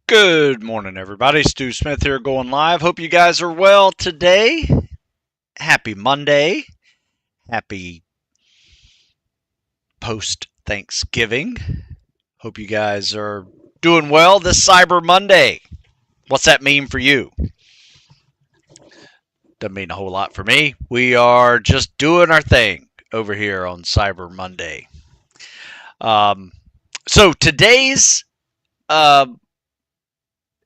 Good morning, everybody. Stu Smith here going live. Hope you guys are well today. Happy Monday. Happy post-Thanksgiving. Hope you guys are doing well this Cyber Monday. What's that mean for you? Doesn't mean a whole lot for me. We are just doing our thing over here on Cyber Monday. So today's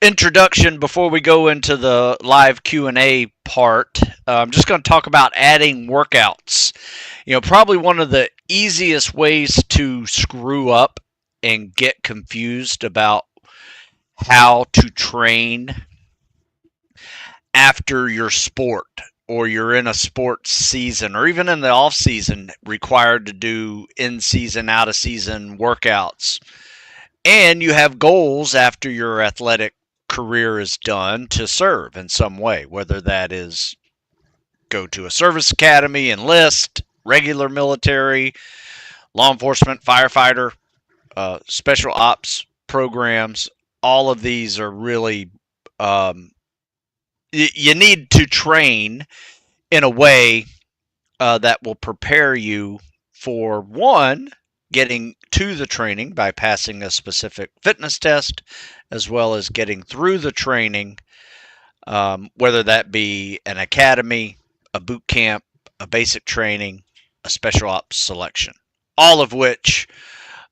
introduction before we go into the live Q&A part, I'm just going to talk about adding workouts. Probably one of the easiest ways to screw up and get confused about how to train after your sport, or you're in a sports season, or even in the off season required to do in-season, out-of-season workouts. And you have goals after your athletic career is done to serve in some way, whether that is go to a service academy, enlist, regular military, law enforcement, firefighter, special ops programs. All of these are really, you need to train in a way that will prepare you for, one, getting to the training by passing a specific fitness test, as well as getting through the training, whether that be an academy, a boot camp, a basic training, a special ops selection, all of which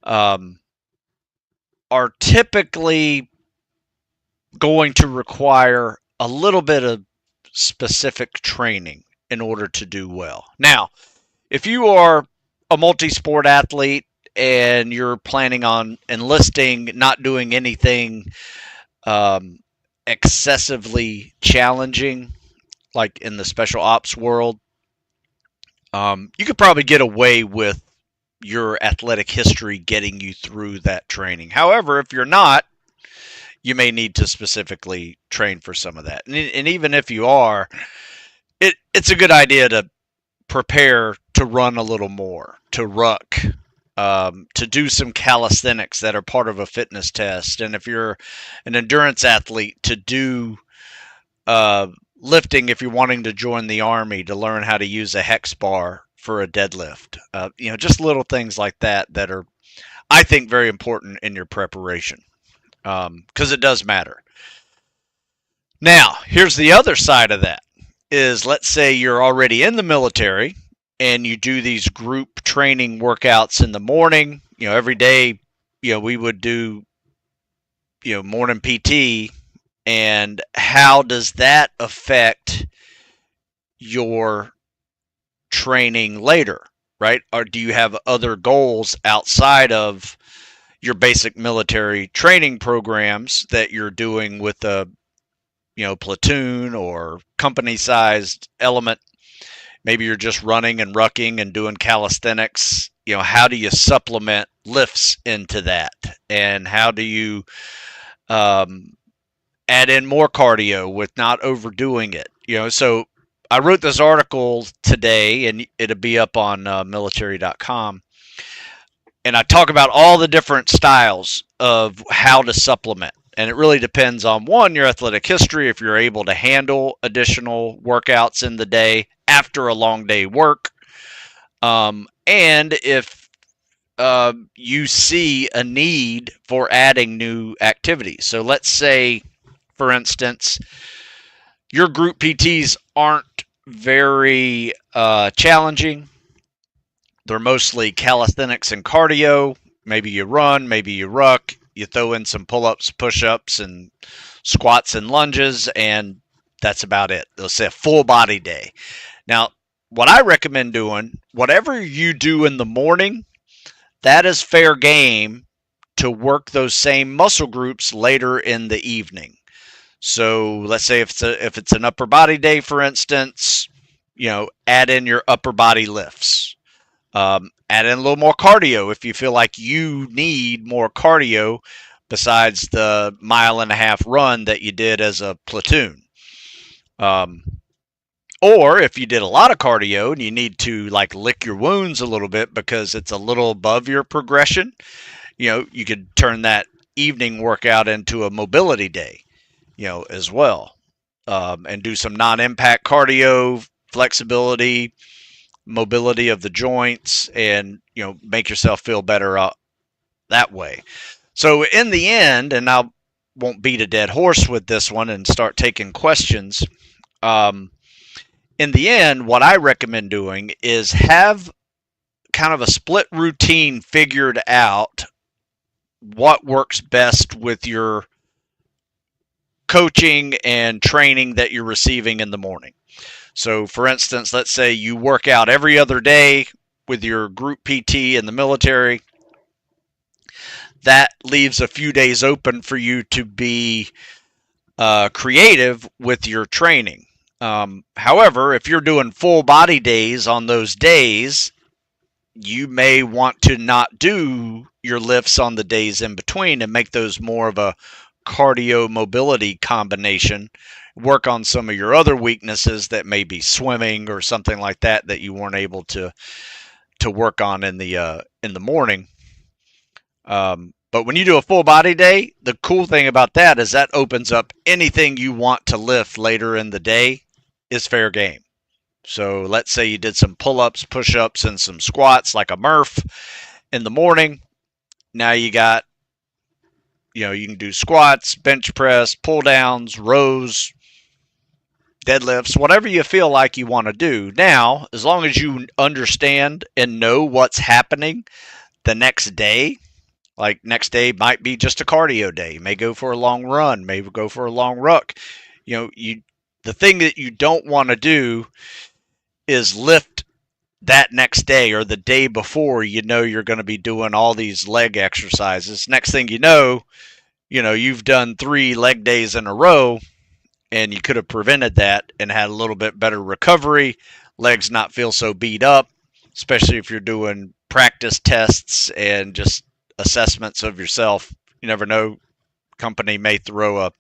are typically going to require a little bit of specific training in order to do well. Now, if you are a multi-sport athlete and you're planning on enlisting, not doing anything excessively challenging, like in the special ops world, you could probably get away with your athletic history getting you through that training. However, if you're not, you may need to specifically train for some of that. And even if you are, it's a good idea to prepare to run a little more, to ruck, to do some calisthenics that are part of a fitness test. And if you're an endurance athlete, to do lifting if you're wanting to join the Army, to learn how to use a hex bar for a deadlift. Just little things like that are, I think, very important in your preparation, because it does matter. Now, here's the other side of that, is let's say you're already in the military and you do these group training workouts in the morning. Every day, we would do, morning PT. And how does that affect your training later, right? Or do you have other goals outside of your basic military training programs that you're doing with a, platoon or company-sized element? Maybe you're just running and rucking and doing calisthenics. How do you supplement lifts into that? And how do you add in more cardio with not overdoing it? So I wrote this article today, and it'll be up on military.com. And I talk about all the different styles of how to supplement. And it really depends on, one, your athletic history, if you're able to handle additional workouts in the day after a long day work. And if you see a need for adding new activities. So let's say, for instance, your group PTs aren't very challenging. They're mostly calisthenics and cardio. Maybe you run, maybe you ruck. You throw in some pull-ups, push-ups, and squats and lunges, and that's about it. They'll say a full body day. Now, what I recommend doing, whatever you do in the morning, that is fair game to work those same muscle groups later in the evening. So let's say if it's an upper body day, for instance, add in your upper body lifts. Add in a little more cardio if you feel like you need more cardio besides the 1.5 mile run that you did as a platoon. Or if you did a lot of cardio and you need to lick your wounds a little bit because it's a little above your progression, you could turn that evening workout into a mobility day, as well, and do some non-impact cardio, flexibility, mobility of the joints, and make yourself feel better that way. So in the end, and I won't beat a dead horse with this one and start taking questions. In the end, what I recommend doing is have kind of a split routine figured out, what works best with your coaching and training that you're receiving in the morning. So, for instance, let's say you work out every other day with your group PT in the military. That leaves a few days open for you to be creative with your training. However, if you're doing full body days on those days, you may want to not do your lifts on the days in between and make those more of a cardio mobility combination. Work on some of your other weaknesses that may be swimming or something like that you weren't able to work on in the morning. But when you do a full body day, the cool thing about that is that opens up anything you want to lift later in the day is fair game. So let's say you did some pull-ups, push-ups, and some squats like a Murph in the morning. Now you got, you can do squats, bench press, pull downs, rows, deadlifts, whatever you feel like you want to do. Now, as long as you understand and know what's happening the next day, like next day might be just a cardio day. You may go for a long run, maybe go for a long ruck. The thing that you don't want to do is lift that next day or the day before you're going to be doing all these leg exercises. Next thing you've done 3 leg days in a row, and you could have prevented that and had a little bit better recovery, legs not feel so beat up, especially if you're doing practice tests and just assessments of yourself. You never know, company may throw a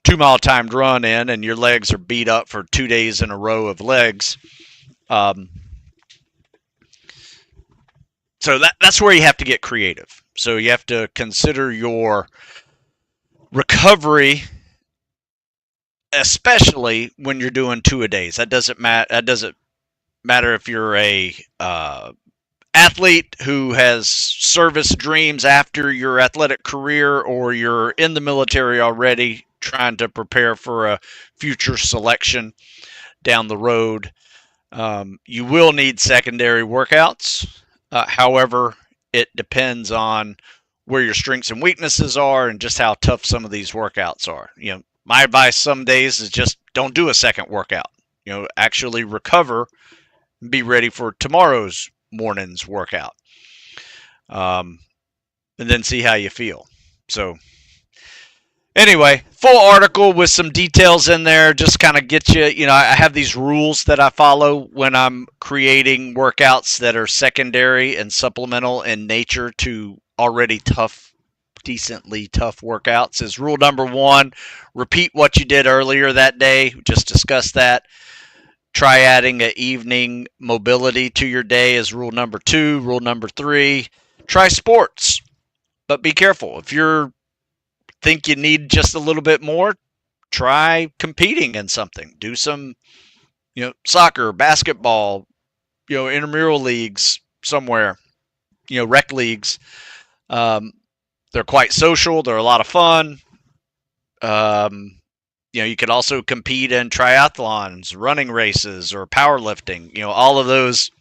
2-mile timed run in and your legs are beat up for 2 days in a row of legs. So that's where you have to get creative. So you have to consider your recovery, especially when you're doing 2-a-days. That doesn't matter if you're a athlete who has service dreams after your athletic career, or you're in the military already trying to prepare for a future selection down the road. You will need secondary workouts. However, it depends on where your strengths and weaknesses are and just how tough some of these workouts are. My advice some days is just don't do a second workout. Actually recover and be ready for tomorrow's morning's workout. And then see how you feel. So anyway, full article with some details in there, just kind of get you, I have these rules that I follow when I'm creating workouts that are secondary and supplemental in nature to already decently tough workouts. Is rule number 1, repeat what you did earlier that day. Just discussed that. Try adding an evening mobility to your day is rule number 2. Rule number 3, try sports, but be careful. If you think you need just a little bit more, try competing in something. Do some, soccer, basketball, intramural leagues somewhere, rec leagues. They're quite social. They're a lot of fun. You could also compete in triathlons, running races, or powerlifting. All of those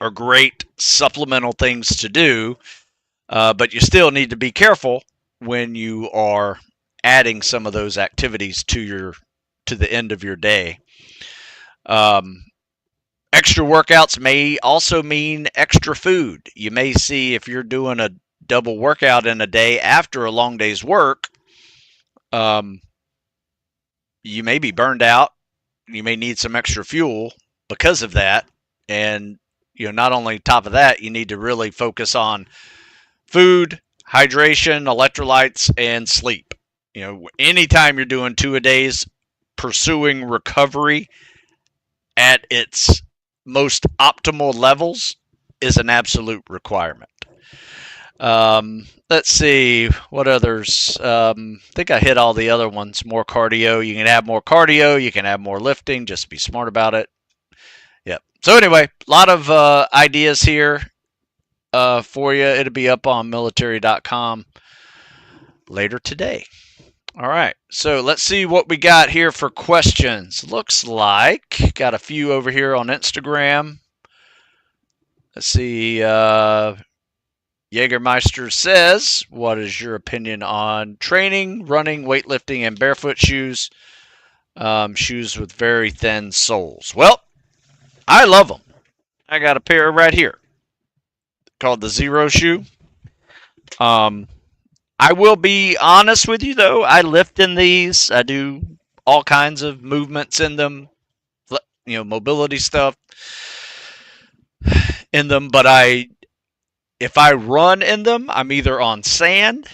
are great supplemental things to do, but you still need to be careful when you are adding some of those activities to the end of your day. Extra workouts may also mean extra food. You may see if you're doing a double workout in a day after a long day's work, you may be burned out. You may need some extra fuel because of that. And, not only top of that, you need to really focus on food, hydration, electrolytes, and sleep. Anytime you're doing 2-a-days, pursuing recovery at its most optimal levels is an absolute requirement. Let's see what others. I think I hit all the other ones. More cardio. You can add more cardio. You can add more lifting. Just be smart about it. Yep. So anyway, a lot of ideas here for you. It'll be up on military.com later today. All right. So let's see what we got here for questions. Looks like got a few over here on Instagram. Let's see. Jägermeister says, what is your opinion on training, running, weightlifting, and barefoot shoes? Shoes with very thin soles. Well, I love them. I got a pair right here called the Zero Shoe. I will be honest with you, though. I lift in these. I do all kinds of movements in them, mobility stuff in them. But if I run in them, I'm either on sand,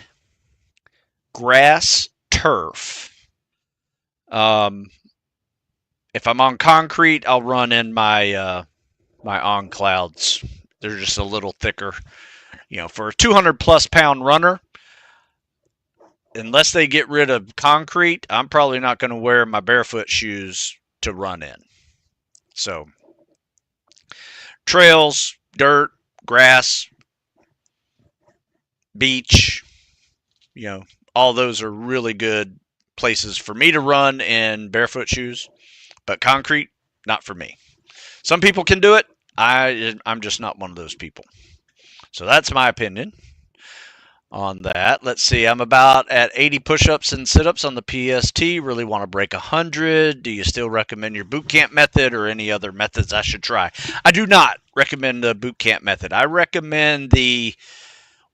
grass, turf. If I'm on concrete, I'll run in my my On Clouds. They're just a little thicker. For a 200+ pound runner, unless they get rid of concrete, I'm probably not going to wear my barefoot shoes to run in. So, trails, dirt, grass, beach, all those are really good places for me to run in barefoot shoes. But concrete, not for me. Some people can do it. I'm just not one of those people. So that's my opinion on that. Let's see. I'm about at 80 push-ups and sit-ups on the PST. Really want to break 100. Do you still recommend your boot camp method or any other methods I should try? I do not recommend the boot camp method. I recommend the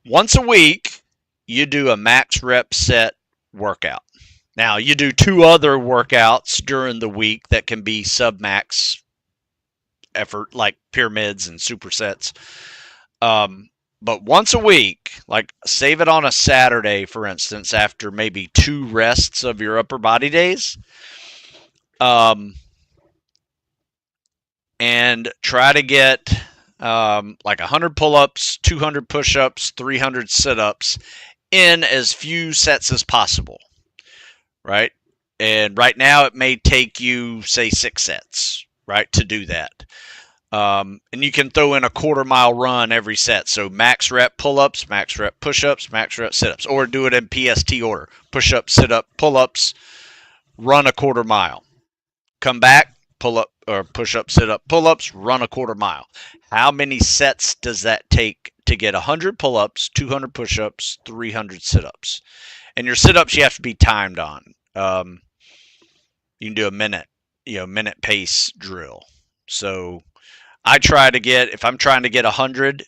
once a week you do a max rep set workout. Now, you do 2 other workouts during the week that can be sub-max effort, like pyramids and supersets. But once a week, like save it on a Saturday, for instance, after maybe 2 rests of your upper body days. And try to get like 100 pull-ups, 200 push-ups, 300 sit-ups in as few sets as possible. Right? And right now it may take you, say, 6 sets, right, to do that. And you can throw in a quarter-mile run every set. So max rep pull-ups, max rep push-ups, max rep sit-ups. Or do it in PST order. Push-up, sit-up, pull-ups, run a quarter mile. Come back, pull-up, or push-up, sit-up, pull-ups, run a quarter mile. How many sets does that take to get 100 pull-ups, 200 push-ups, 300 sit-ups? And your sit-ups you have to be timed on. You can do a minute pace drill. So I try to get, if I'm trying to get 100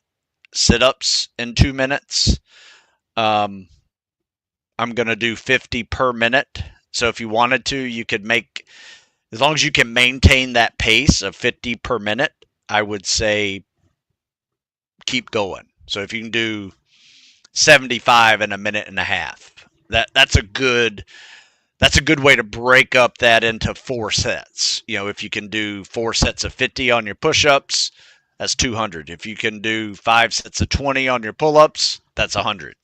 sit-ups in 2 minutes, I'm going to do 50 per minute. So if you wanted to, you could make, as long as you can maintain that pace of 50 per minute, I would say keep going. So if you can do 75 in a minute and a half, that's a good way to break up that into 4 sets. If you can do 4 sets of 50 on your push-ups, that's 200. If you can do 5 sets of 20 on your pull-ups, that's 100.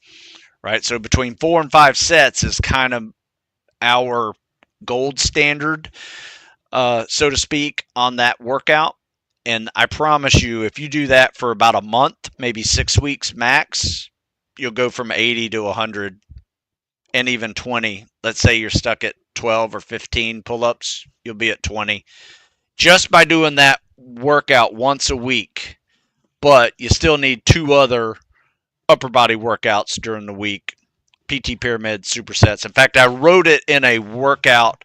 Right? So between 4 and 5 sets is kind of our gold standard, so to speak, on that workout. And I promise you, if you do that for about a month, maybe 6 weeks max, you'll go from 80 to 100 and even 20. Let's say you're stuck at 12 or 15 pull-ups, you'll be at 20 just by doing that workout once a week. But you still need 2 other upper body workouts during the week. PT pyramid, supersets. In fact, I wrote it in a workout,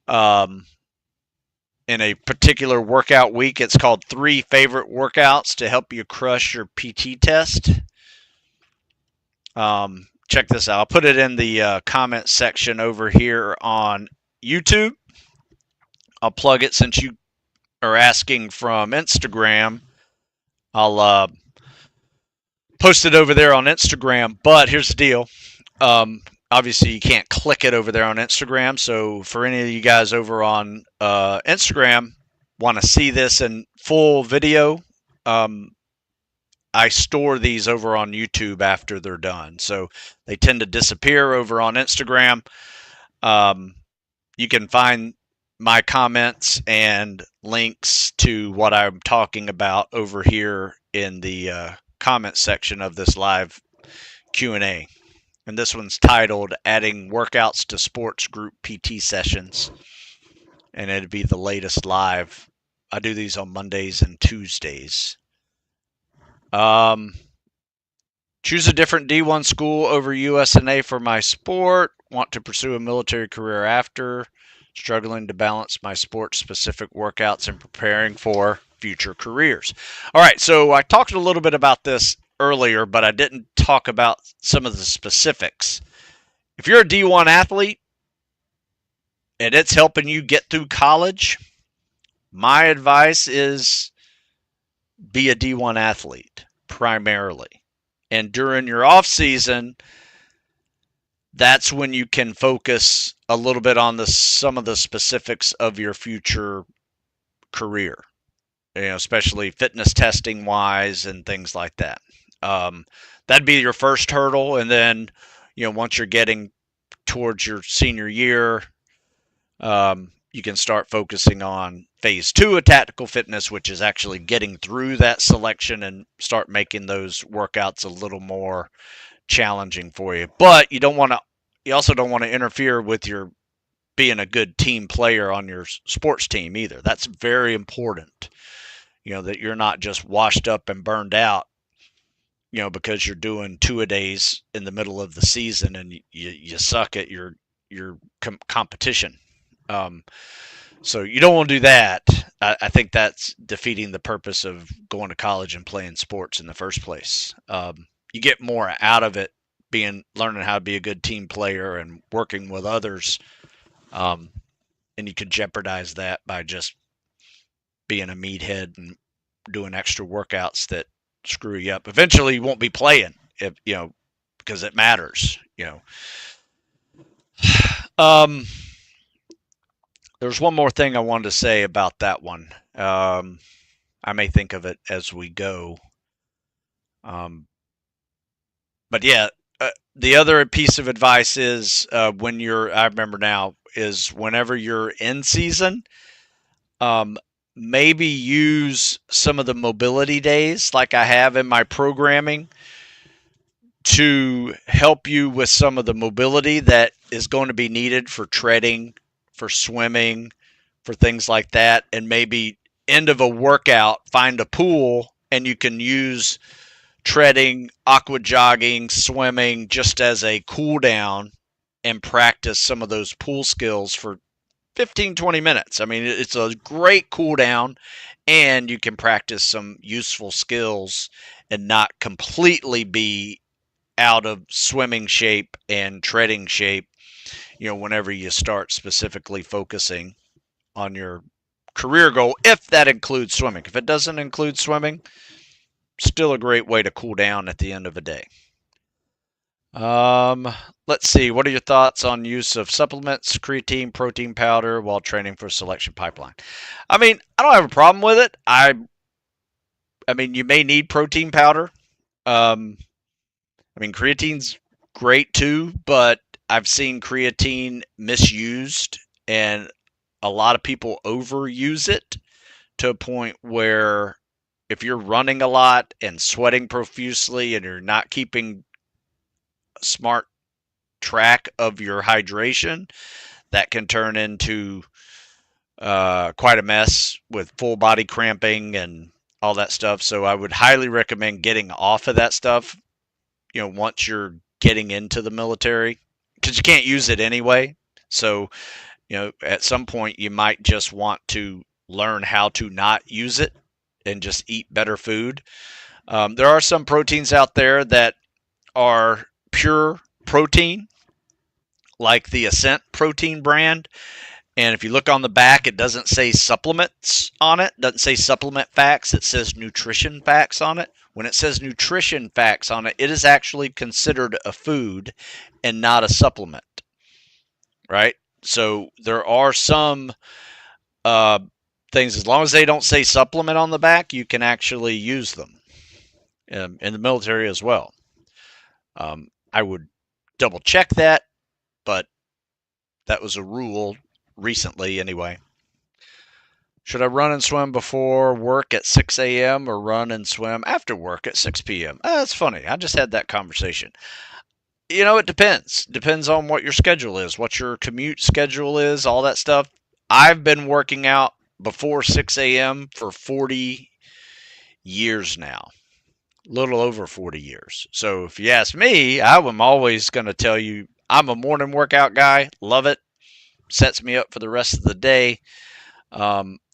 in a particular workout week. It's called 3 favorite workouts to help you crush your PT test. Check this out. I'll put it in the comment section over here on YouTube. I'll plug it since you are asking from Instagram. I'll post it over there on Instagram. But here's the deal. Obviously, you can't click it over there on Instagram. So for any of you guys over on Instagram want to see this in full video, I store these over on YouTube after they're done. So they tend to disappear over on Instagram. Um, you can find my comments and links to what I'm talking about over here in the comment section of this live Q&A. And this one's titled Adding Workouts to Sports Group PT Sessions. And it'd be the latest live. I do these on Mondays and Tuesdays. Choose a different D1 school over USNA for my sport. Want to pursue a military career after. Struggling to balance my sport-specific workouts and preparing for future careers. All right, so I talked a little bit about this earlier, but I didn't talk about some of the specifics. If you're a D1 athlete and it's helping you get through college, my advice is be a D1 athlete primarily. And during your off season, that's when you can focus a little bit on some of the specifics of your future career, especially fitness testing wise and things like that. That'd be your first hurdle. And then, once you're getting towards your senior year, you can start focusing on phase 2 of tactical fitness, which is actually getting through that selection and start making those workouts a little more challenging for you. But you also don't want to interfere with your being a good team player on your sports team either. That's very important. That you're not just washed up and burned out, because you're doing 2-a-days in the middle of the season and you suck at your competition. So you don't want to do that. I think that's defeating the purpose of going to college and playing sports in the first place. You get more out of it learning how to be a good team player and working with others. And you could jeopardize that by just being a meathead and doing extra workouts that screw you up. Eventually you won't be playing because it matters, There's one more thing I wanted to say about that one. I may think of it as we go. But yeah, the other piece of advice is I remember now, is whenever you're in season, maybe use some of the mobility days like I have in my programming to help you with some of the mobility that is going to be needed for treading, for swimming, for things like that. And maybe end of a workout, find a pool and you can use treading, aqua jogging, swimming just as a cool down and practice some of those pool skills for 15-20 minutes. I mean, it's a great cool down and you can practice some useful skills and not completely be out of swimming shape and treading shape, whenever you start specifically focusing on your career goal, if that includes swimming. If it doesn't include swimming, still a great way to cool down at the end of a day. Let's see. What are your thoughts on use of supplements, creatine, protein powder while training for selection pipeline? I mean, I don't have a problem with it. I mean, you may need protein powder. Creatine's great too, but I've seen creatine misused and a lot of people overuse it to a point where if you're running a lot and sweating profusely and you're not keeping smart track of your hydration, that can turn into quite a mess with full body cramping and all that stuff. So I would highly recommend getting off of that stuff, once you're getting into the military, because you can't use it anyway. So, at some point you might just want to learn how to not use it and just eat better food. There are some proteins out there that are pure protein, like the Ascent protein brand. And if you look on the back, it doesn't say supplements on it. It doesn't say supplement facts. It says nutrition facts on it. When it says nutrition facts on it, it is actually considered a food and not a supplement, right? So there are some things, as long as they don't say supplement on the back, you can actually use them. in the military as well. I would double check that, but that was a rule recently anyway. Should I run and swim before work at 6 a.m. or run and swim after work at 6 p.m.? That's funny. I just had that conversation. It depends. Depends on what your schedule is, what your commute schedule is, all that stuff. I've been working out before 6 a.m. for 40 years now, a little over 40 years. So if you ask me, I'm always going to tell you I'm a morning workout guy. Love it. Sets me up for the rest of the day.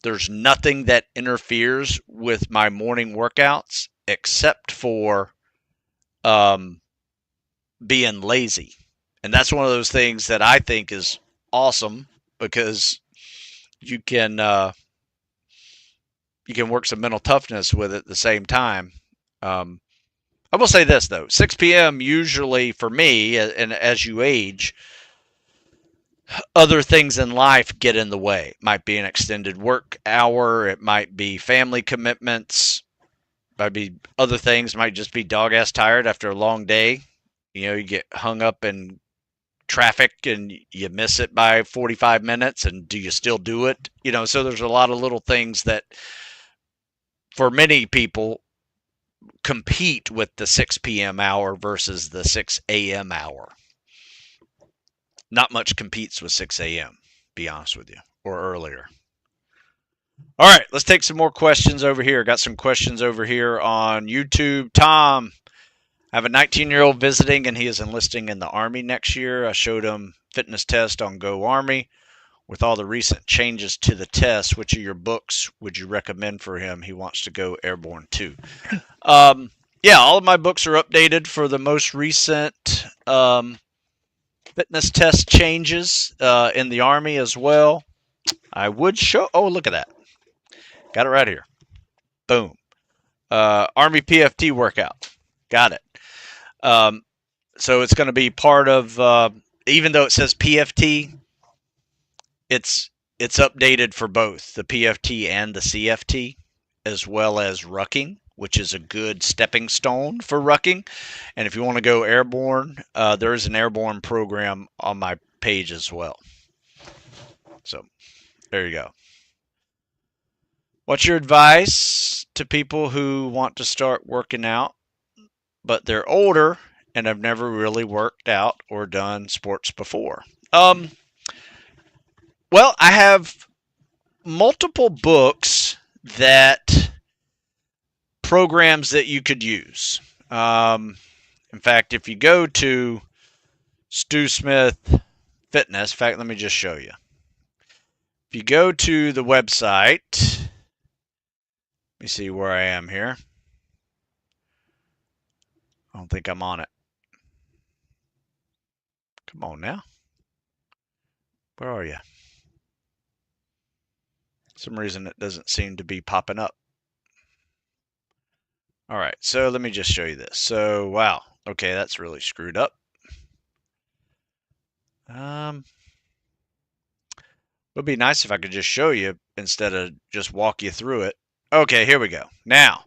There's nothing that interferes with my morning workouts except for being lazy. And that's one of those things that I think is awesome because you can work some mental toughness with it at the same time. I will say this though, 6 p.m. usually for me, and as you age, other things in life get in the way. It might be an extended work hour. It might be family commitments. It might be other things. It might just be dog ass tired after a long day. You get hung up in traffic and you miss it by 45 minutes. And do you still do it? So there's a lot of little things that for many people compete with the 6 p.m. hour versus the 6 a.m. hour. Not much competes with 6 a.m., be honest with you, or earlier. All right, let's take some more questions over here. Got some questions over here on YouTube. Tom, I have a 19-year-old visiting, and he is enlisting in the Army next year. I showed him fitness test on Go Army. With all the recent changes to the test, which of your books would you recommend for him? He wants to go airborne too. Yeah, all of my books are updated for the most recent fitness test changes in the Army as well. I would show. Oh, look at that. Got it right here. Boom. Army PFT workout. Got it. So it's going to be part of, even though it says PFT, it's updated for both the PFT and the CFT, as well as rucking, which is a good stepping stone for rucking. And if you want to go airborne, there is an airborne program on my page as well. So there you go. What's your advice to people who want to start working out, but they're older and have never really worked out or done sports before? Well, I have multiple books that programs that you could use. In fact, if you go to Stu Smith Fitness, in fact, let me just show you. If you go to the website, let me see where I am here. I don't think I'm on it. Come on now. Where are you? For some reason it doesn't seem to be popping up. All right, so let me just show you this. So, wow. Okay, that's really screwed up. It would be nice if I could just show you instead of just walk you through it. Okay, here we go. Now,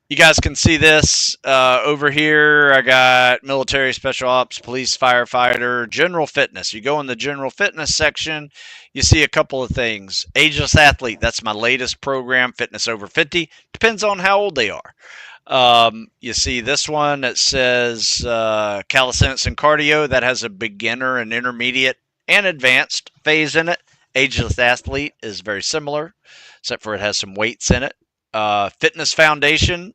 you guys can see this over here. I got military, special ops, police, firefighter, general fitness. You go in the general fitness section, you see a couple of things. Ageless athlete, that's my latest program, fitness over 50. Depends on how old they are. You see this one that says calisthenics and cardio. That has a beginner and intermediate and advanced phase in it. Ageless athlete is very similar, except for it has some weights in it. Fitness foundation,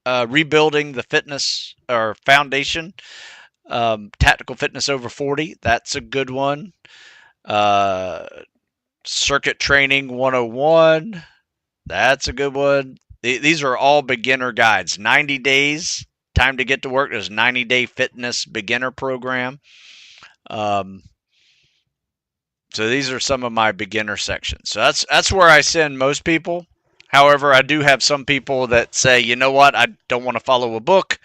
rebuilding the fitness or foundation. Tactical fitness over 40, that's a good one. Circuit training 101, that's a good one. These are all beginner guides. 90 days, time to get to work. There's a 90-day fitness beginner program. So these are some of my beginner sections. So that's where I send most people. However, I do have some people that say, you know what, I don't want to follow a book.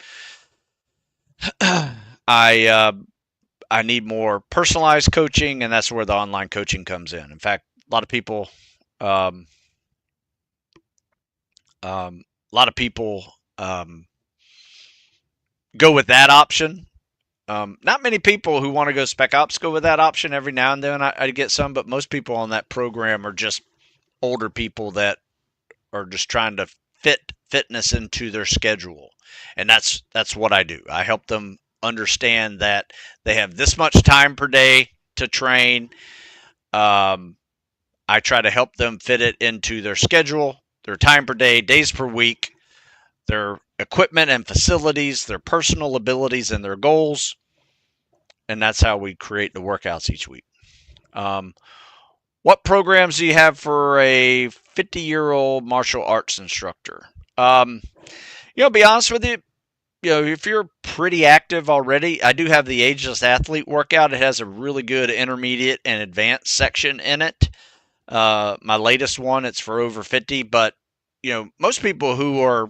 I need more personalized coaching, and that's where the online coaching comes in. In fact, a lot of people go with that option. Not many people who want to go spec ops go with that option. Every now and then I get some, but most people on that program are just older people that are just trying to fit fitness into their schedule. And that's what I do. I help them understand that they have this much time per day to train. I try to help them fit it into their schedule, their time per day, days per week, their equipment and facilities, their personal abilities and their goals. And that's how we create the workouts each week. What programs do you have for a 50-year-old martial arts instructor? Be honest with you, if you're pretty active already, I do have the Ageless Athlete workout. It has a really good intermediate and advanced section in it. My latest one, it's for over 50, but most people who are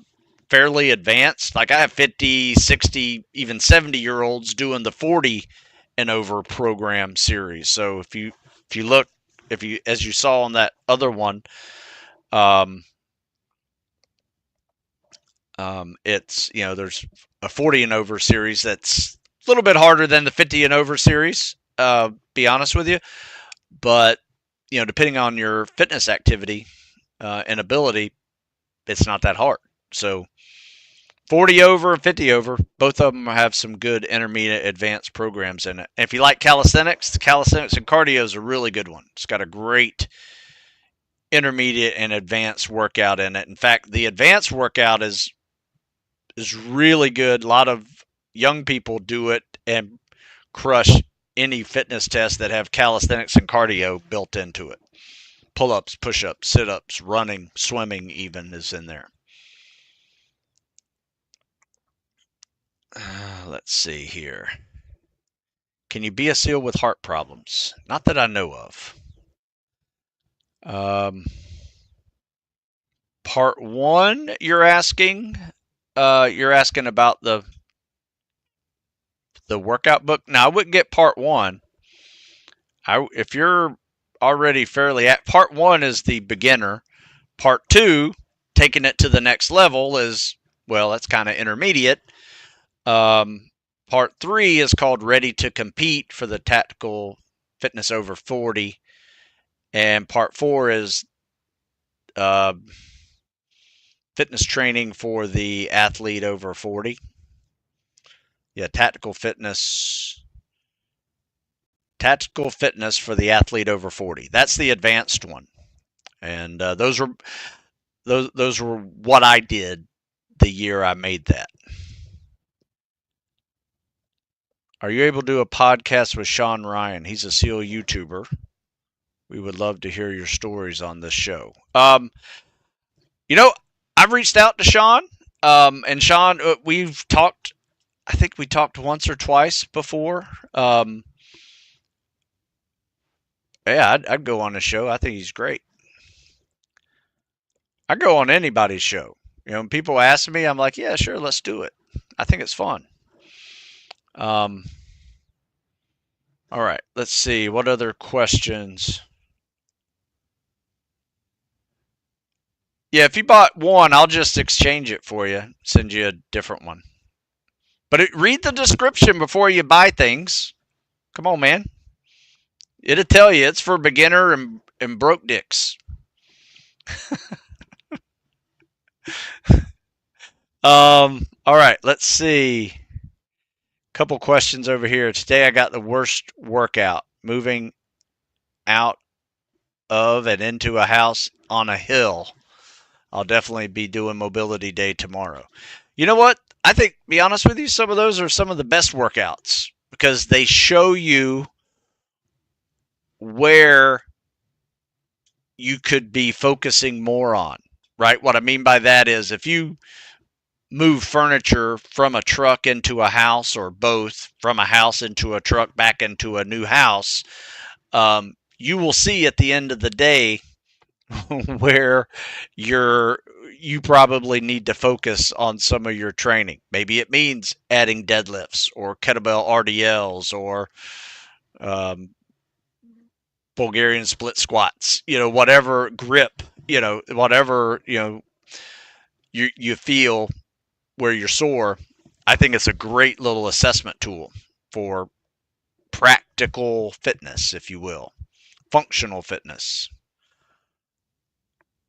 fairly advanced, like I have 50, 60, even 70-year-olds doing the 40 and over program series. So if you look, as you saw on that other one, it's there's a 40 and over series that's a little bit harder than the 50 and over series. Be honest with you, but depending on your fitness activity and ability, it's not that hard. So 40 over and 50 over, both of them have some good intermediate advanced programs in it. And if you like calisthenics, the calisthenics and cardio is a really good one. It's got a great intermediate and advanced workout in it. In fact, the advanced workout is really good. A lot of young people do it and crush any fitness tests that have calisthenics and cardio built into it. Pull-ups, push-ups, sit-ups, running, swimming even is in there. Let's see here. Can you be a SEAL with heart problems? Not that I know of. Part one, you're asking about the workout book. Now, I wouldn't get part one. If you're already fairly at part one is the beginner. Part two, taking it to the next level, is, well, that's kind of intermediate. Part three is called Ready to Compete for the Tactical Fitness Over 40. And part four is fitness training for the athlete over 40. Yeah, tactical fitness for the athlete over 40. That's the advanced one. And those were what I did the year I made that. Are you able to do a podcast with Sean Ryan? He's a SEAL YouTuber. We would love to hear your stories on this show. I've reached out to Sean, and Sean, we've talked. I think we talked once or twice before. Yeah, I'd go on his show. I think he's great. I go on anybody's show. When people ask me, I'm like, yeah, sure, let's do it. I think it's fun. All right, let's see. What other questions? Yeah, if you bought one, I'll just exchange it for you, send you a different one. But read the description before you buy things. Come on, man. It'll tell you it's for beginner and broke dicks. All right, let's see. Couple questions over here. Today I got the worst workout. Moving out of and into a house on a hill. I'll definitely be doing mobility day tomorrow. You know what? I think, be honest with you, some of those are some of the best workouts because they show you where you could be focusing more on, right? What I mean by that is if you move furniture from a truck into a house or both, from a house into a truck back into a new house, you will see at the end of the day where you probably need to focus on some of your training. Maybe it means adding deadlifts or kettlebell RDLs or Bulgarian split squats, whatever grip, whatever, you feel where you're sore, I think it's a great little assessment tool for practical fitness, if you will, functional fitness.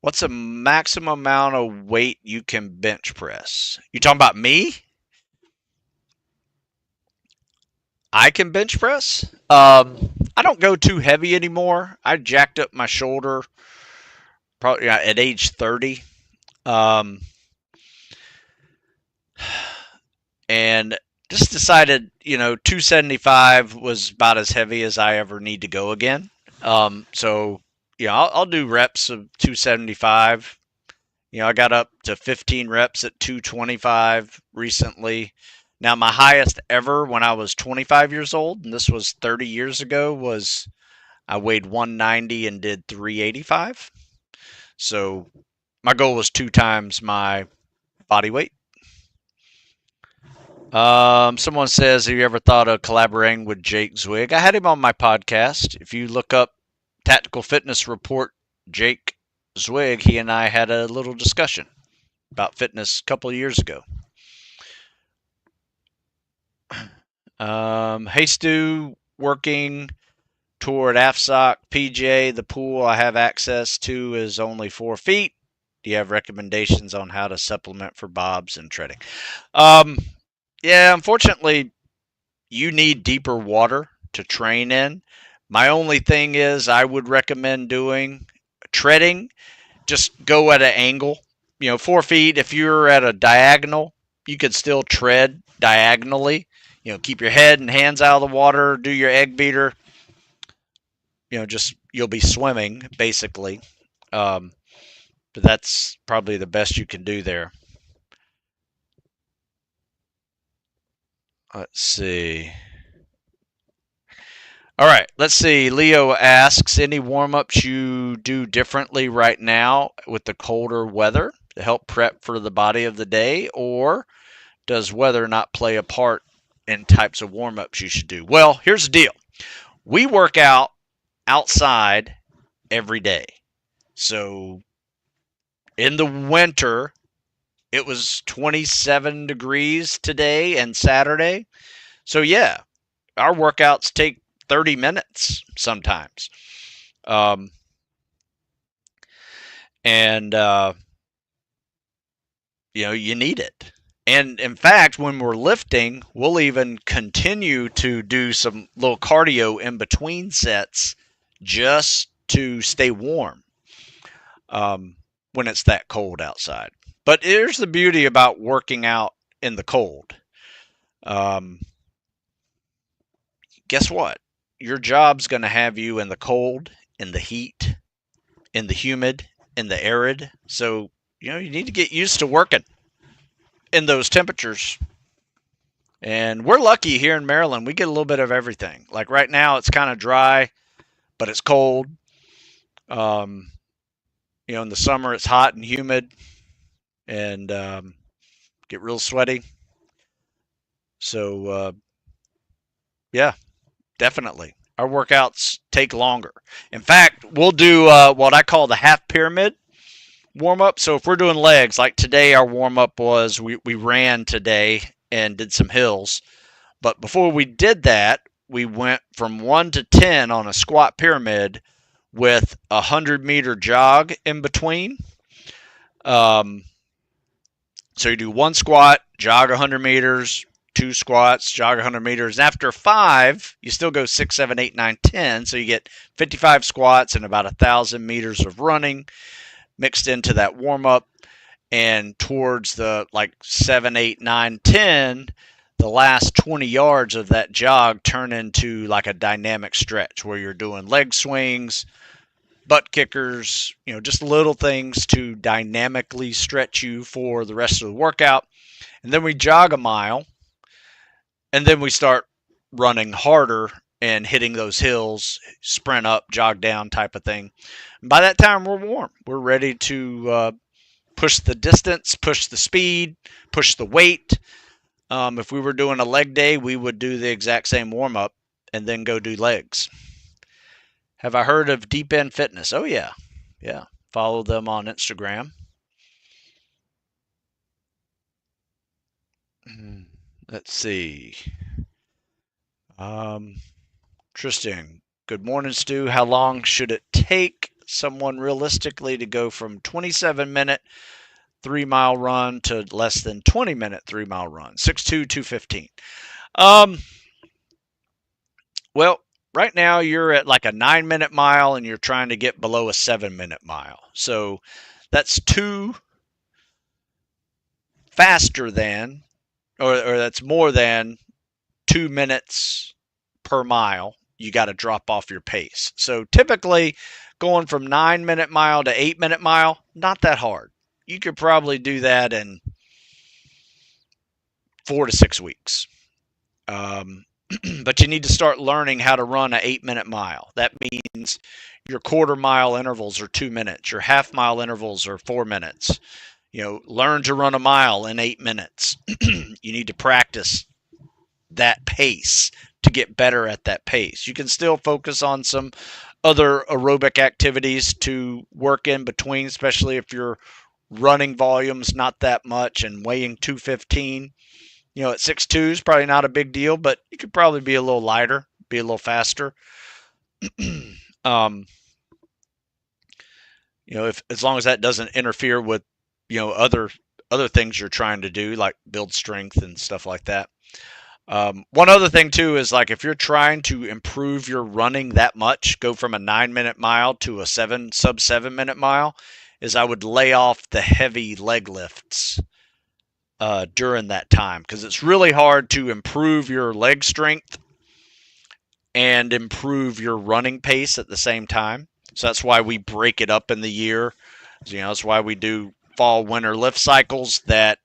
What's the maximum amount of weight you can bench press? You talking about me? I can bench press. I don't go too heavy anymore. I jacked up my shoulder probably at age 30. Um, and just decided, 275 was about as heavy as I ever need to go again. So, I'll do reps of 275. I got up to 15 reps at 225 recently. Now, my highest ever when I was 25 years old, and this was 30 years ago, was I weighed 190 and did 385. So my goal was 2 times my body weight. Someone says, have you ever thought of collaborating with Jake Zwig? I had him on my podcast. If you look up Tactical Fitness Report, Jake Zwig, he and I had a little discussion about fitness a couple of years ago. Hey Stu, working toward AFSOC PJ. The pool I have access to is only 4 feet. Do you have recommendations on how to supplement for bobs and treading? Yeah, unfortunately, you need deeper water to train in. My only thing is I would recommend doing treading. Just go at an angle. 4 feet, if you're at a diagonal, you could still tread diagonally. Keep your head and hands out of the water, do your egg beater. You'll be swimming, basically. But that's probably the best you can do there. Let's see. All right, let's see. Leo asks, any warm-ups you do differently right now with the colder weather to help prep for the body of the day, or does weather not play a part in types of warm-ups you should do? Well, here's the deal. We work out outside every day. So in the winter, it was 27 degrees today and Saturday. So yeah, our workouts take 30 minutes sometimes. You need it. And in fact, when we're lifting, we'll even continue to do some little cardio in between sets just to stay warm when it's that cold outside. But here's the beauty about working out in the cold. Guess what? Your job's going to have you in the cold, in the heat, in the humid, in the arid. So, you need to get used to working in those temperatures. And we're lucky here in Maryland. We get a little bit of everything. Like right now, it's kind of dry, but it's cold. In the summer, it's hot and humid and get real sweaty. So, yeah, definitely. Our workouts take longer. In fact, we'll do what I call the half pyramid warm-up. So if we're doing legs, like today our warm-up was we ran today and did some hills. But before we did that, we went from 1 to 10 on a squat pyramid with a 100-meter jog in between. So you do 1 squat, jog 100 meters, 2 squats, jog 100 meters. And after 5, you still go 6, 7, 8, 9, 10. So you get 55 squats and about 1,000 meters of running mixed into that warm-up. And towards the 7, 8, 9, 10, the last 20 yards of that jog turn into like a dynamic stretch where you're doing leg swings, butt kickers, just little things to dynamically stretch you for the rest of the workout. And then we jog a mile, and then we start running harder and hitting those hills, sprint up, jog down type of thing. And by that time, we're warm. We're ready to push the distance, push the speed, push the weight. If we were doing a leg day, we would do the exact same warm-up and then go do legs. Have I heard of Deep End Fitness? Oh, yeah. Yeah. Follow them on Instagram. Let's see. Interesting. Good morning, Stu. How long should it take someone realistically to go from 27-minute 3-mile run to less than 20-minute 3-mile run? 6'2", 215. Well, right now you're at like a 9-minute mile and you're trying to get below a 7-minute mile. So that's two faster than, or that's more than 2 minutes per mile. You got to drop off your pace. So typically going from 9-minute mile to 8-minute mile, not that hard. You could probably do that in 4 to 6 weeks. But you need to start learning how to run an 8-minute mile. That means your quarter mile intervals are 2 minutes. Your half mile intervals are 4 minutes. Learn to run a mile in 8 minutes. You need to practice that pace to get better at that pace. You can still focus on some other aerobic activities to work in between, especially if your running volume's not that much and weighing 215. At 6'2" is probably not a big deal, but you could probably be a little lighter, be a little faster. If as long as that doesn't interfere with, other things you're trying to do, like build strength and stuff like that. One other thing too is like if you're trying to improve your running that much, go from a 9-minute mile to a sub 7-minute mile, is I would lay off the heavy leg lifts during that time, because it's really hard to improve your leg strength and improve your running pace at the same time. So that's why we break it up in the year. That's why we do fall winter lift cycles that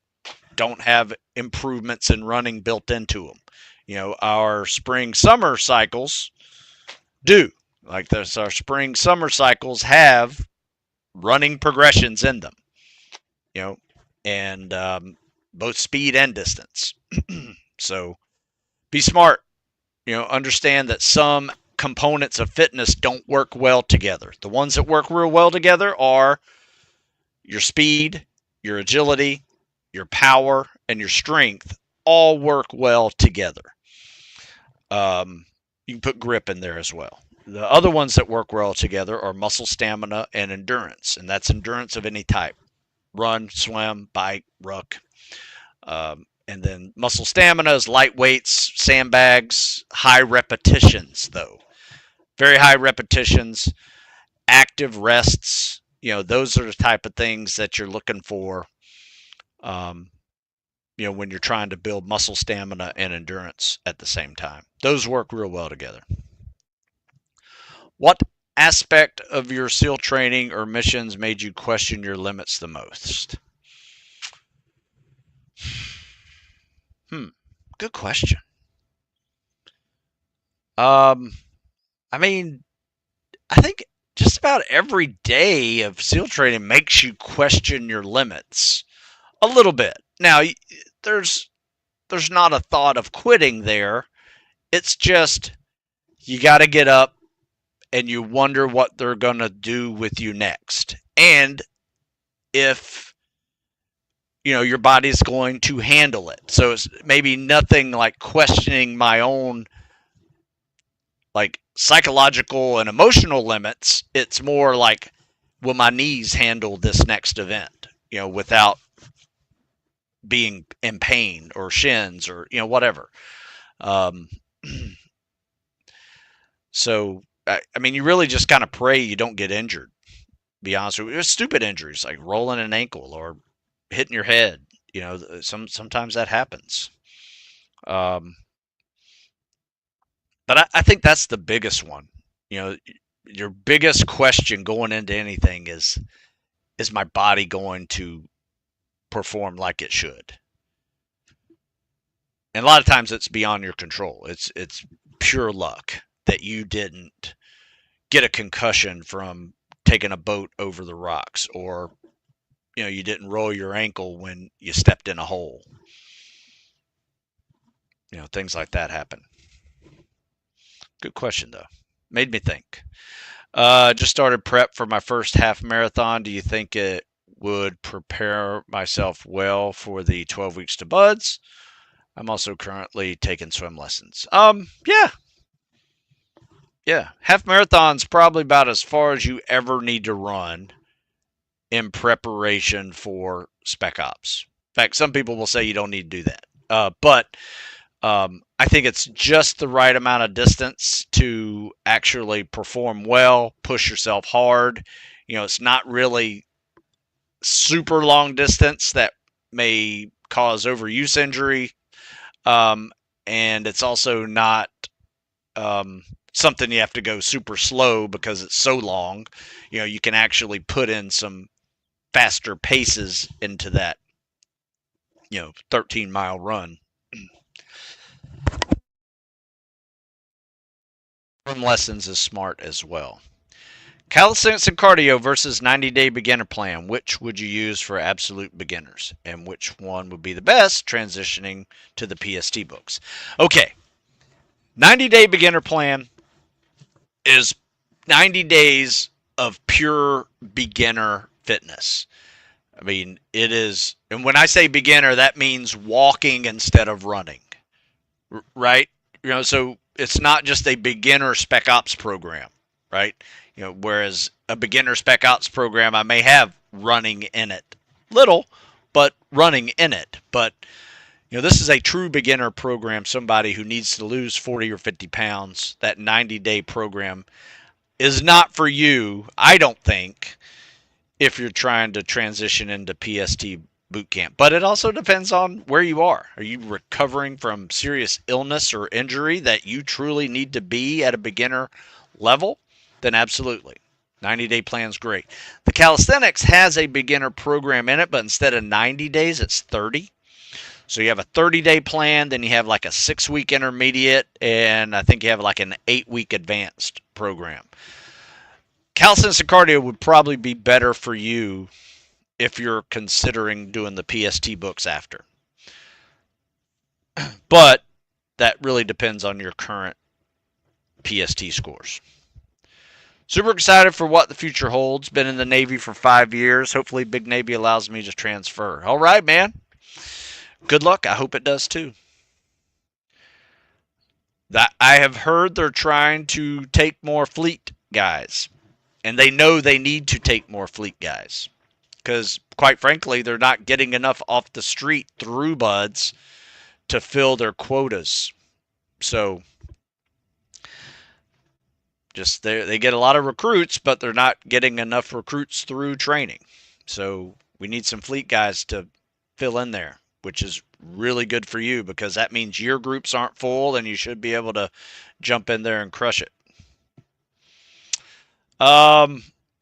don't have improvements in running built into them. Our spring summer cycles do. Like our spring summer cycles have running progressions in them. And both speed and distance. So be smart. Understand that some components of fitness don't work well together. The ones that work real well together are your speed, your agility, your power, and your strength all work well together. You can put grip in there as well. The other ones that work well together are muscle stamina and endurance, and that's endurance of any type. Run, swim, bike, ruck. And then muscle stamina is light weights, sandbags, high repetitions, though. Very high repetitions, active rests. Those are the type of things that you're looking for, when you're trying to build muscle stamina and endurance at the same time. Those work real well together. What aspect of your SEAL training or missions made you question your limits the most? Good question. I think just about every day of SEAL training makes you question your limits a little bit. Now, there's not a thought of quitting there. It's just you got to get up and you wonder what they're going to do with you next. And if your body's going to handle it. So it's maybe nothing like questioning my own like psychological and emotional limits. It's more like, will my knees handle this next event, without being in pain, or shins, or, whatever. So, you really just kind of pray you don't get injured, be honest with you. It's stupid injuries like rolling an ankle or hitting your head. Sometimes that happens. But I think that's the biggest one. Your biggest question going into anything is my body going to perform like it should? And a lot of times it's beyond your control. It's pure luck that you didn't get a concussion from taking a boat over the rocks, or you didn't roll your ankle when you stepped in a hole. Things like that happen. Good question, though. Made me think. Just started prep for my first half marathon. Do you think it would prepare myself well for the 12 weeks to buds? I'm also currently taking swim lessons. Yeah. Half marathon's probably about as far as you ever need to run in preparation for spec ops. In fact, some people will say you don't need to do that. But I think it's just the right amount of distance to actually perform well, push yourself hard. It's not really super long distance that may cause overuse injury. And it's also not something you have to go super slow because it's so long. You can actually put in some faster paces into that 13-mile run. Swim lessons is smart as well. Calisthenics and cardio versus 90-day beginner plan. Which would you use for absolute beginners? And which one would be the best transitioning to the PST books? Okay. 90-day beginner plan is 90 days of pure beginner fitness. I mean, it is, and when I say beginner, that means walking instead of running, right? So it's not just a beginner spec ops program, right? Whereas a beginner spec ops program, I may have running in it, little, but running in it. But this is a true beginner program. Somebody who needs to lose 40 or 50 pounds. That 90-day program is not for you, I don't think, if you're trying to transition into PST boot camp. But it also depends on where you are. Are you recovering from serious illness or injury that you truly need to be at a beginner level? Then absolutely. 90-day plan's great. The calisthenics has a beginner program in it, but instead of 90 days, it's 30. So you have a 30-day plan, then you have like a 6-week intermediate, and I think you have like an 8-week advanced program. Calisthenics and cardio would probably be better for you if you're considering doing the PST books after. But that really depends on your current PST scores. Super excited for what the future holds. Been in the Navy for 5 years. Hopefully Big Navy allows me to transfer. All right, man. Good luck. I hope it does too. That I have heard they're trying to take more fleet guys. And they know they need to take more fleet guys. Because, quite frankly, they're not getting enough off the street through buds to fill their quotas. So, just they get a lot of recruits, but they're not getting enough recruits through training. So, we need some fleet guys to fill in there, which is really good for you because that means your groups aren't full and you should be able to jump in there and crush it.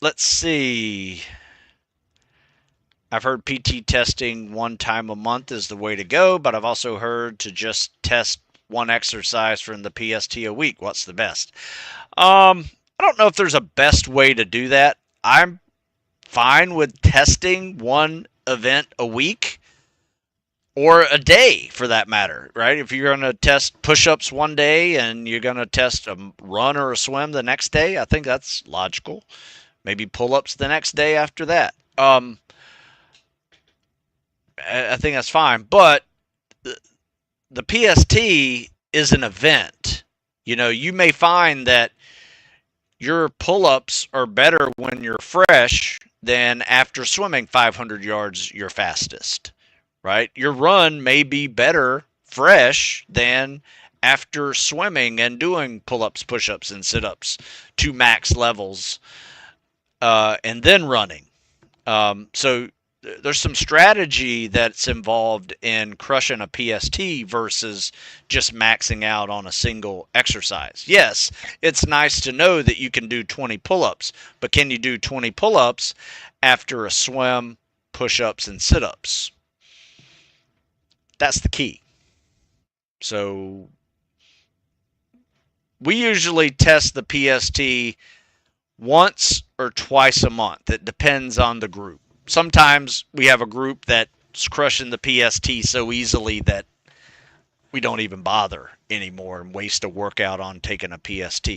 Let's see. I've heard PT testing 1 time a month is the way to go, but I've also heard to just test 1 exercise from the PST a week. What's the best? I don't know if there's a best way to do that. I'm fine with testing 1 event a week or a day for that matter, right? If you're going to test push-ups one day and you're going to test a run or a swim the next day, I think that's logical. Maybe pull-ups the next day after that. I think that's fine, but the PST is an event. You may find that your pull-ups are better when you're fresh than after swimming 500 yards your fastest, right? Your run may be better fresh than after swimming and doing pull-ups, push-ups, and sit-ups to max levels and then running. So there's some strategy that's involved in crushing a PST versus just maxing out on a single exercise. Yes, it's nice to know that you can do 20 pull-ups, but can you do 20 pull-ups after a swim, push-ups, and sit-ups? That's the key. So we usually test the PST once or twice a month. It depends on the group. Sometimes we have a group that's crushing the PST so easily that we don't even bother anymore and waste a workout on taking a PST.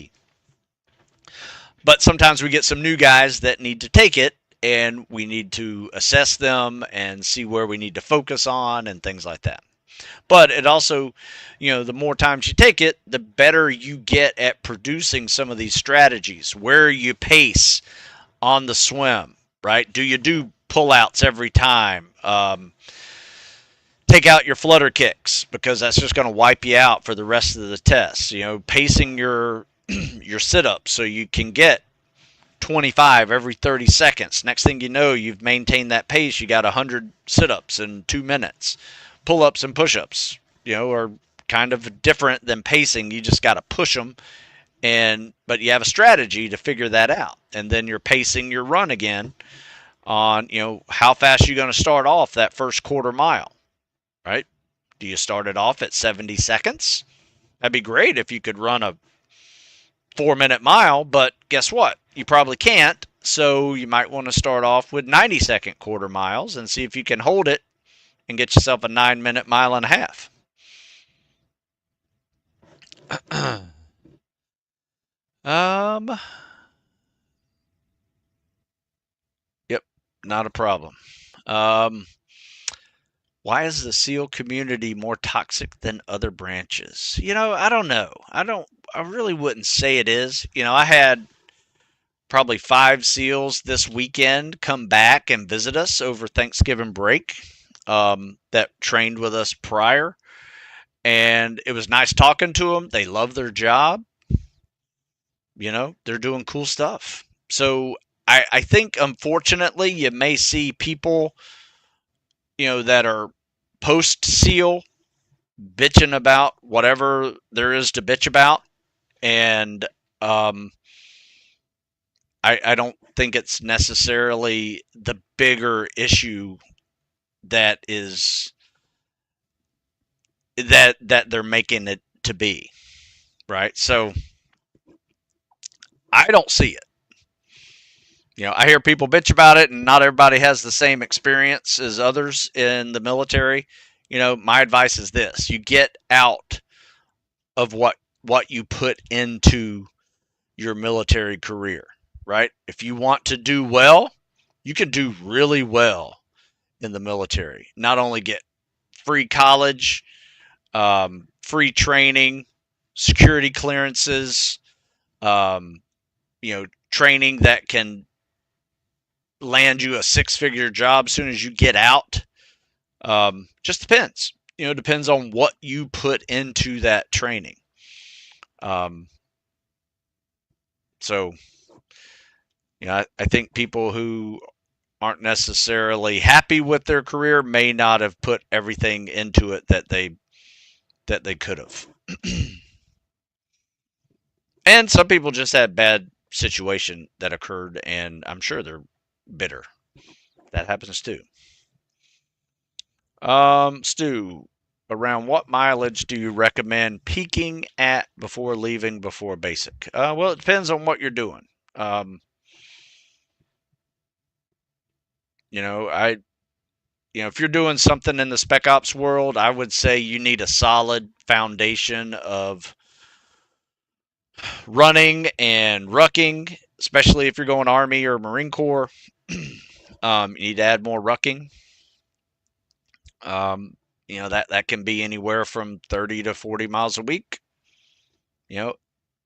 But sometimes we get some new guys that need to take it, and we need to assess them and see where we need to focus on and things like that. But it also, the more times you take it, the better you get at producing some of these strategies. Where you pace on the swim, right? Do you do pullouts every time? Take out your flutter kicks because that's just going to wipe you out for the rest of the test. Pacing your your sit-ups so you can get 25 every 30 seconds. Next thing you know, you've maintained that pace. You got 100 sit-ups in 2 minutes. Pull-ups and push-ups, are kind of different than pacing. You just got to push them, but you have a strategy to figure that out. And then you're pacing your run again on, how fast you're going to start off that first quarter mile, right? Do you start it off at 70 seconds? That'd be great if you could run a 4-minute mile, but guess what? You probably can't. So you might want to start off with 90-second quarter miles and see if you can hold it and get yourself a 9-minute mile and a half. Yep, not a problem. Why is the SEAL community more toxic than other branches? I don't know. I really wouldn't say it is. I had probably 5 SEALs this weekend come back and visit us over Thanksgiving break, that trained with us prior. And it was nice talking to them. They love their job. They're doing cool stuff. So I think, unfortunately, you may see people, that are post-SEAL bitching about whatever there is to bitch about. And I don't think it's necessarily the bigger issue that is that they're making it to be, right? So I don't see it. I hear people bitch about it, and not everybody has the same experience as others in the military. My advice is this: you get out of what you put into your military career, right? If you want to do well, you can do really well in the military. Not only get free college, free training, security clearances, training that can land you a 6-figure job as soon as you get out. Just depends. Depends on what you put into that training. So, I think people who aren't necessarily happy with their career may not have put everything into it that they could have. And some people just had bad situation that occurred, and I'm sure they're bitter. That happens too. Stu, around what mileage do you recommend peaking at before leaving before basic? Well, it depends on what you're doing. If you're doing something in the spec ops world, I would say you need a solid foundation of running and rucking, especially if you're going Army or Marine Corps. You need to add more rucking. That can be anywhere from 30 to 40 miles a week.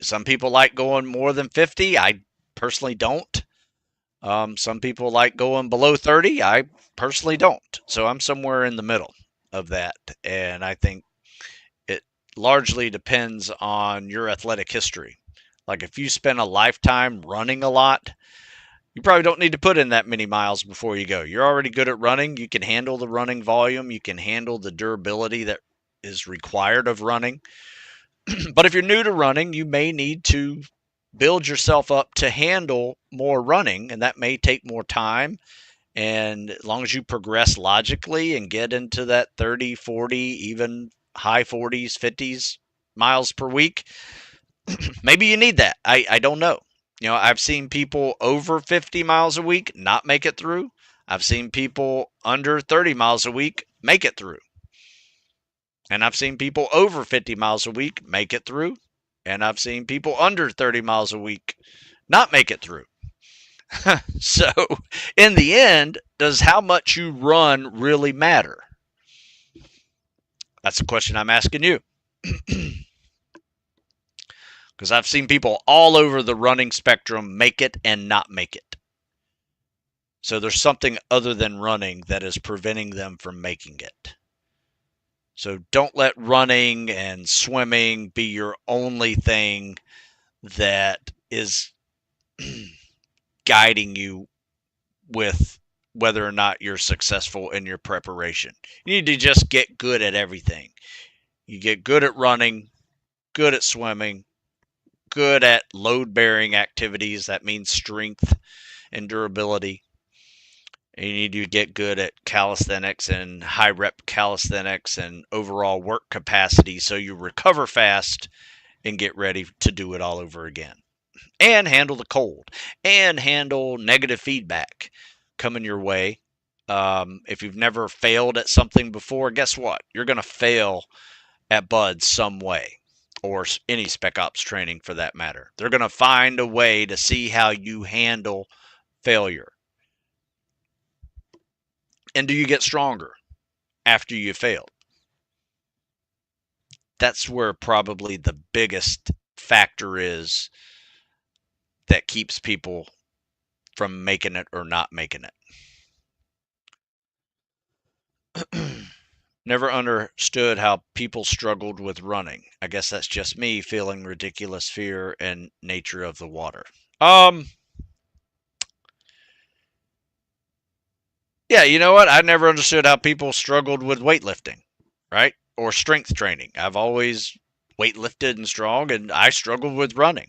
Some people like going more than 50. I personally don't. Some people like going below 30. I personally don't. So I'm somewhere in the middle of that. And I think it largely depends on your athletic history. Like if you spend a lifetime running a lot, you probably don't need to put in that many miles before you go. You're already good at running. You can handle the running volume. You can handle the durability that is required of running. But if you're new to running, you may need to build yourself up to handle more running, and that may take more time. And as long as you progress logically and get into that 30, 40, even high 40s, 50s miles per week, maybe you need that. I don't know. I've seen people over 50 miles a week not make it through. I've seen people under 30 miles a week make it through. And I've seen people over 50 miles a week make it through. And I've seen people under 30 miles a week not make it through. So, in the end, does how much you run really matter? That's the question I'm asking you. Because I've seen people all over the running spectrum make it and not make it. So there's something other than running that is preventing them from making it. So don't let running and swimming be your only thing that is guiding you with whether or not you're successful in your preparation. You need to just get good at everything. You get good at running, good at swimming, good at load bearing activities. That means strength and durability. And you need to get good at calisthenics and high rep calisthenics and overall work capacity so you recover fast and get ready to do it all over again. And handle the cold and handle negative feedback coming your way. If you've never failed at something before, guess what? You're going to fail at BUD some way, or any spec ops training for that matter. They're going to find a way to see how you handle failure. And do you get stronger after you failed? That's where probably the biggest factor is that keeps people from making it or not making it. Never understood how people struggled with running. I guess that's just me feeling ridiculous fear and nature of the water. Yeah, you know what? I never understood how people struggled with weightlifting, right? Or strength training. I've always weightlifted and strong, and I struggled with running,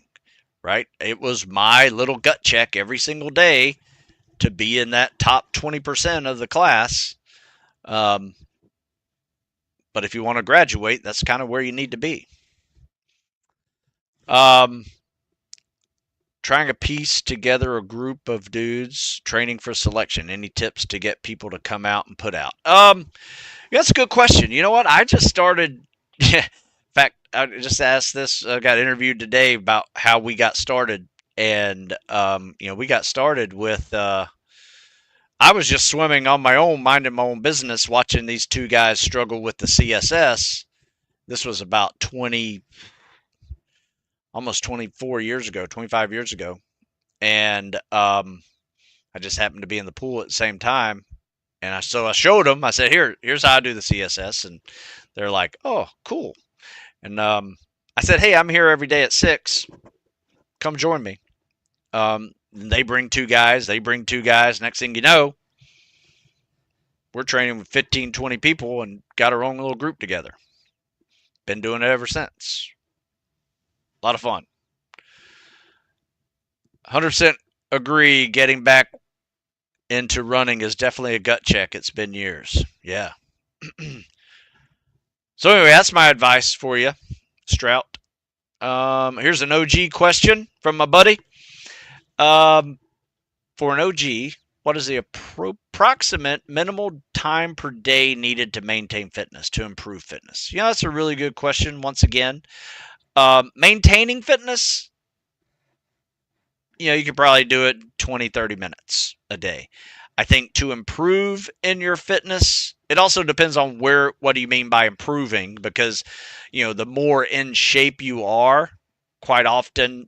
right? It was my little gut check every single day to be in that top 20% of the class. Um, but if you want to graduate, that's kind of where you need to be. Um, Trying to piece together a group of dudes training for selection. Any tips to get people to come out and put out? That's a good question. You know what? I just started. In fact, I just asked this. I got interviewed today about how we got started, and we got started with. I was just swimming on my own, minding my own business, watching these two guys struggle with the CSS. This was about 20, almost 24 years ago, 25 years ago, and I just happened to be in the pool at the same time, and I showed them. I said, here's how I do the CSS, and they're like, oh, cool. And I said, hey, I'm here every day at 6. Come join me. They bring two guys. They bring two guys. Next thing you know, we're training with 15, 20 people and got our own little group together. Been doing it ever since. A lot of fun. 100% agree. Getting back into running is definitely a gut check. It's been years. Yeah. So anyway, that's my advice for you, Strout. Here's an OG question from my buddy. For an OG, what is the approximate minimal time per day needed to maintain fitness, to improve fitness? That's a really good question. Once again, maintaining fitness, you could probably do it 20, 30 minutes a day. I think to improve in your fitness, it also depends on what do you mean by improving, because, the more in shape you are, quite often,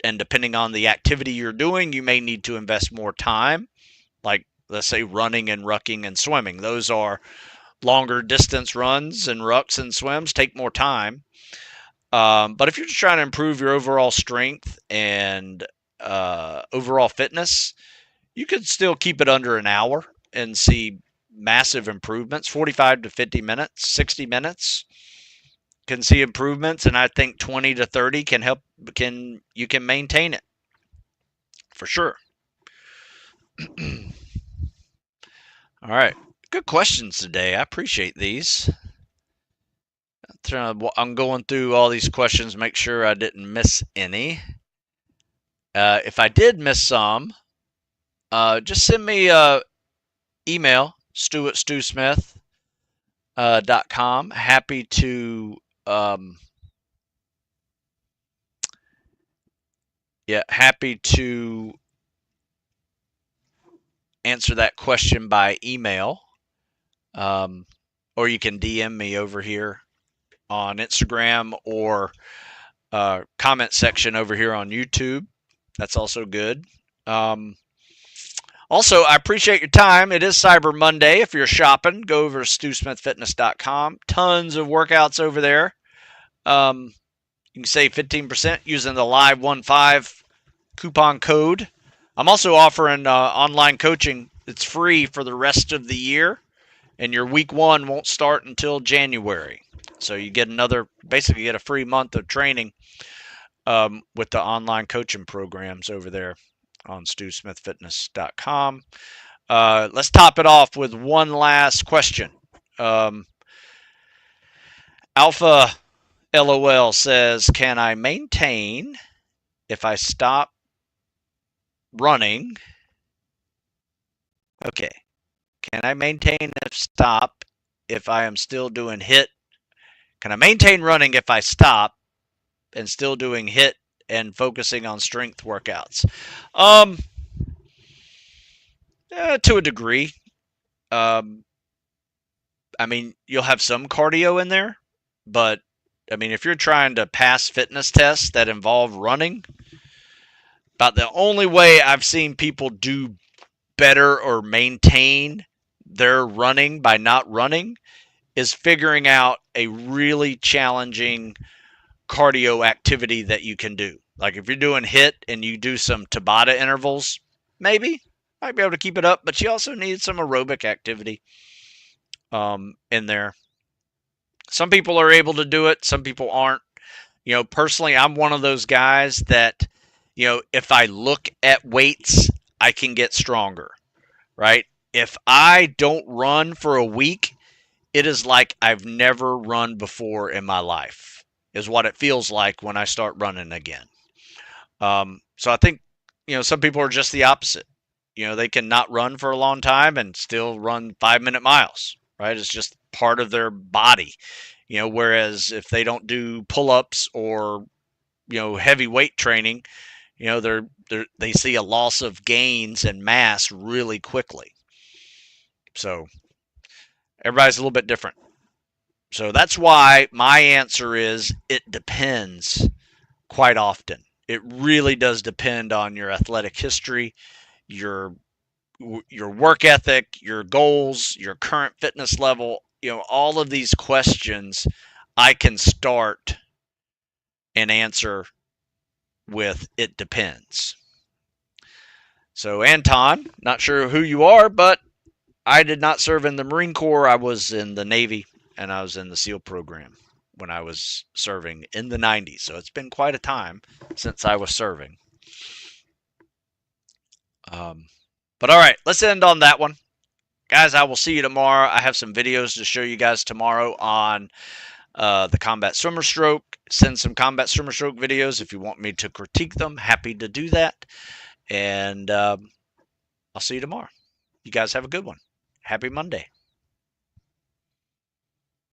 and depending on the activity you're doing, you may need to invest more time. Like, let's say running and rucking and swimming. Those are longer distance runs, and rucks and swims take more time. But if you're just trying to improve your overall strength and overall fitness, you could still keep it under an hour and see massive improvements. 45 to 50 minutes, 60 minutes can see improvements, and I think 20 to 30 can help. You can maintain it for sure. All right, good questions today. I appreciate these. I'm going through all these questions, make sure I didn't miss any. If I did miss some, just send me an email, stu@stewsmith.com. Happy to happy to answer that question by email. or you can DM me over here on Instagram or comment section over here on YouTube. That's also good. Also, I appreciate your time. It is Cyber Monday. If you're shopping, go over to StuSmithFitness.com. Tons of workouts over there. You can save 15% using the Live15 coupon code. I'm also offering online coaching. It's free for the rest of the year, and your week one won't start until January. So you get basically get a free month of training with the online coaching programs over there on StuSmithFitness.com. Let's top it off with one last question. Alpha LOL says, can I maintain if I stop running? Okay. Can I maintain if I am still doing HIIT? Can I maintain running if I stop and still doing HIIT and focusing on strength workouts? To a degree. I mean, you'll have some cardio in there, but I mean, if you're trying to pass fitness tests that involve running, about the only way I've seen people do better or maintain their running by not running is figuring out a really challenging cardio activity that you can do. Like if you're doing HIIT and you do some Tabata intervals, maybe might be able to keep it up, but you also need some aerobic activity in there. Some people are able to do it, some people aren't. You know, personally, I'm one of those guys that, you know, if I look at weights, I can get stronger, right? If I don't run for a week, it is like I've never run before in my life, is what it feels like when I start running again. So I think, you know, some people are just the opposite. You know, they can not run for a long time and still run 5-minute miles, right? It's just part of their body. You know, whereas if they don't do pull-ups or, you know, heavy weight training, you know, they see a loss of gains and mass really quickly. So everybody's a little bit different. So that's why my answer is it depends quite often. It really does depend on your athletic history, your work ethic, your goals, your current fitness level. You know, all of these questions I can start and answer with it depends. So Anton, not sure who you are, but I did not serve in the Marine Corps. I was in the Navy and I was in the SEAL program when I was serving in the 90s. So it's been quite a time since I was serving. But all right, let's end on that one. Guys, I will see you tomorrow. I have some videos to show you guys tomorrow on the combat swimmer stroke. Send some combat swimmer stroke videos if you want me to critique them. Happy to do that. And I'll see you tomorrow. You guys have a good one. Happy Monday.